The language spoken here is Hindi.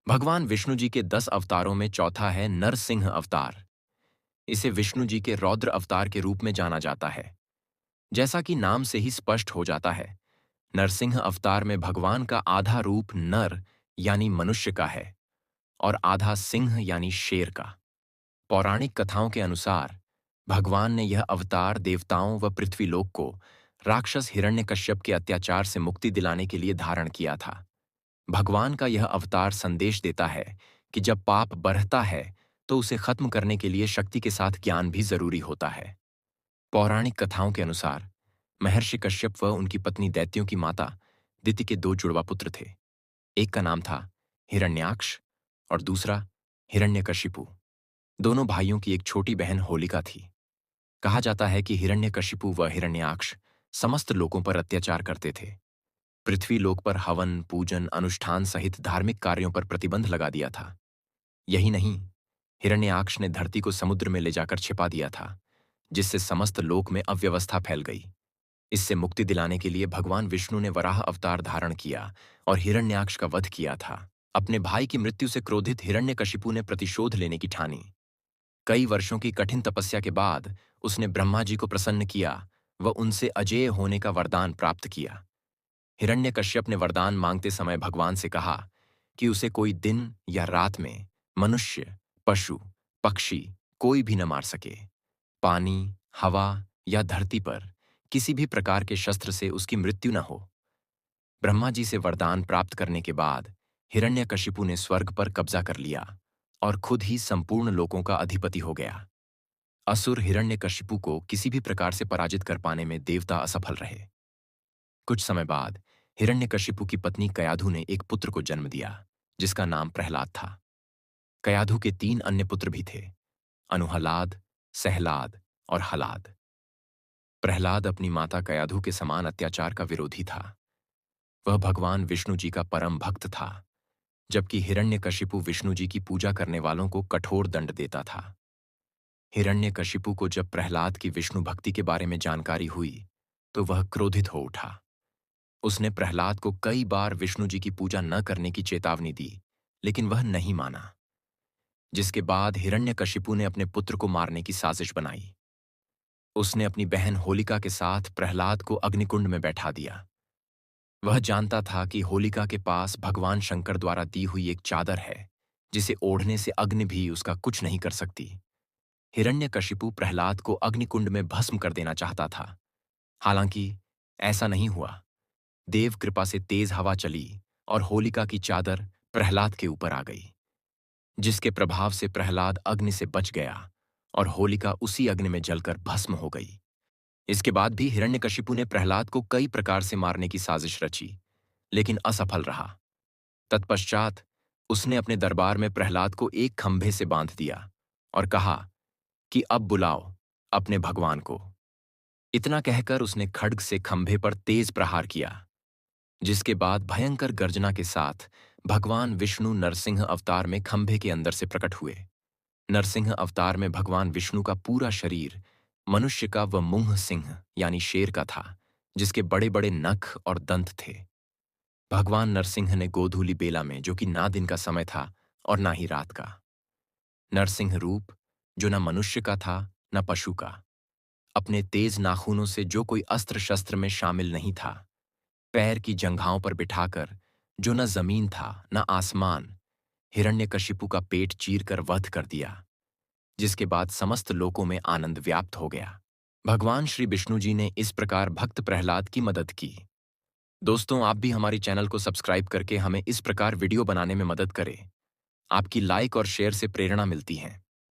भगवान विष्णु जी के 10 अवतारों में चौथा है नरसिंह अवतार। इसे विष्णु जी के रौद्र अवतार के रूप में जाना जाता है। जैसा कि नाम से ही स्पष्ट हो जाता है, नरसिंह अवतार में भगवान का आधा रूप नर यानी मनुष्य का है और आधा सिंह यानी शेर का। पौराणिक कथाओं के अनुसार भगवान ने यह अवतार देवताओं व पृथ्वीलोक को राक्षस हिरण्यकश्यप के अत्याचार से मुक्ति दिलाने के लिए धारण किया था। भगवान का यह अवतार संदेश देता है कि जब पाप बढ़ता है तो उसे खत्म करने के लिए शक्ति के साथ ज्ञान भी जरूरी होता है। पौराणिक कथाओं के अनुसार महर्षि कश्यप व उनकी पत्नी दैत्यों की माता दिति के दो जुड़वा पुत्र थे। एक का नाम था हिरण्याक्ष और दूसरा हिरण्यकशिपु। दोनों भाइयों की एक छोटी बहन होलिका थी। कहा जाता है कि हिरण्यकशिपु व हिरण्याक्ष समस्त लोगों पर अत्याचार करते थे। पृथ्वी लोक पर हवन, पूजन, अनुष्ठान सहित धार्मिक कार्यों पर प्रतिबंध लगा दिया था। यही नहीं, हिरण्याक्ष ने धरती को समुद्र में ले जाकर छिपा दिया था, जिससे समस्त लोक में अव्यवस्था फैल गई। इससे मुक्ति दिलाने के लिए भगवान विष्णु ने वराह अवतार धारण किया और हिरण्याक्ष का वध किया था। अपने भाई की मृत्यु से क्रोधित हिरण्यकशिपु ने प्रतिशोध लेने की ठानी। कई वर्षों की कठिन तपस्या के बाद उसने ब्रह्मा जी को प्रसन्न किया व उनसे अजेय होने का वरदान प्राप्त किया। हिरण्यकश्यप ने वरदान मांगते समय भगवान से कहा कि उसे कोई दिन या रात में मनुष्य, पशु, पक्षी कोई भी न मार सके। पानी, हवा या धरती पर किसी भी प्रकार के शस्त्र से उसकी मृत्यु न हो। ब्रह्मा जी से वरदान प्राप्त करने के बाद हिरण्यकशिपु ने स्वर्ग पर कब्जा कर लिया और खुद ही संपूर्ण लोकों का अधिपति हो गया। असुर हिरण्यकशिपु को किसी भी प्रकार से पराजित कर पाने में देवता असफल रहे। कुछ समय बाद हिरण्यकशिपु की पत्नी कयाधु ने एक पुत्र को जन्म दिया, जिसका नाम प्रहलाद था। कयाधु के 3 अन्य पुत्र भी थे, अनुहलाद, सहलाद और हलाद। प्रहलाद अपनी माता कयाधु के समान अत्याचार का विरोधी था। वह भगवान विष्णु जी का परम भक्त था, जबकि हिरण्यकशिपु विष्णु जी की पूजा करने वालों को कठोर दंड देता था। हिरण्यकशिपु को जब प्रहलाद की विष्णु भक्ति के बारे में जानकारी हुई, तो वह क्रोधित हो उठा। उसने प्रहलाद को कई बार विष्णु जी की पूजा न करने की चेतावनी दी, लेकिन वह नहीं माना। जिसके बाद हिरण्यकशिपु ने अपने पुत्र को मारने की साजिश बनाई। उसने अपनी बहन होलिका के साथ प्रहलाद को अग्निकुंड में बैठा दिया। वह जानता था कि होलिका के पास भगवान शंकर द्वारा दी हुई एक चादर है, जिसे ओढ़ने से अग्नि भी उसका कुछ नहीं कर सकती। हिरण्यकशिपु प्रहलाद को अग्निकुंड में भस्म कर देना चाहता था। हालांकि ऐसा नहीं हुआ। देव कृपा से तेज हवा चली और होलिका की चादर प्रहलाद के ऊपर आ गई, जिसके प्रभाव से प्रहलाद अग्नि से बच गया और होलिका उसी अग्नि में जलकर भस्म हो गई। इसके बाद भी हिरण्यकशिपु ने प्रहलाद को कई प्रकार से मारने की साजिश रची, लेकिन असफल रहा। तत्पश्चात उसने अपने दरबार में प्रहलाद को एक खंभे से बांध दिया और कहा कि अब बुलाओ अपने भगवान को। इतना कहकर उसने खड्ग से खंभे पर तेज प्रहार किया, जिसके बाद भयंकर गर्जना के साथ भगवान विष्णु नरसिंह अवतार में खंभे के अंदर से प्रकट हुए। नरसिंह अवतार में भगवान विष्णु का पूरा शरीर मनुष्य का व मुंह सिंह यानी शेर का था, जिसके बड़े बड़े नख और दंत थे। भगवान नरसिंह ने गोधूली बेला में, जो कि ना दिन का समय था और ना ही रात का, नरसिंह रूप जो न मनुष्य का था न पशु का, अपने तेज नाखूनों से जो कोई अस्त्र शस्त्र में शामिल नहीं था, पैर की जंघाओं पर बिठाकर जो न जमीन था न आसमान, हिरण्यकशिपु का पेट चीरकर वध कर दिया, जिसके बाद समस्त लोकों में आनंद व्याप्त हो गया। भगवान श्री विष्णु जी ने इस प्रकार भक्त प्रहलाद की मदद की। दोस्तों, आप भी हमारी चैनल को सब्सक्राइब करके हमें इस प्रकार वीडियो बनाने में मदद करें। आपकी लाइक और शेयर से प्रेरणा मिलती है।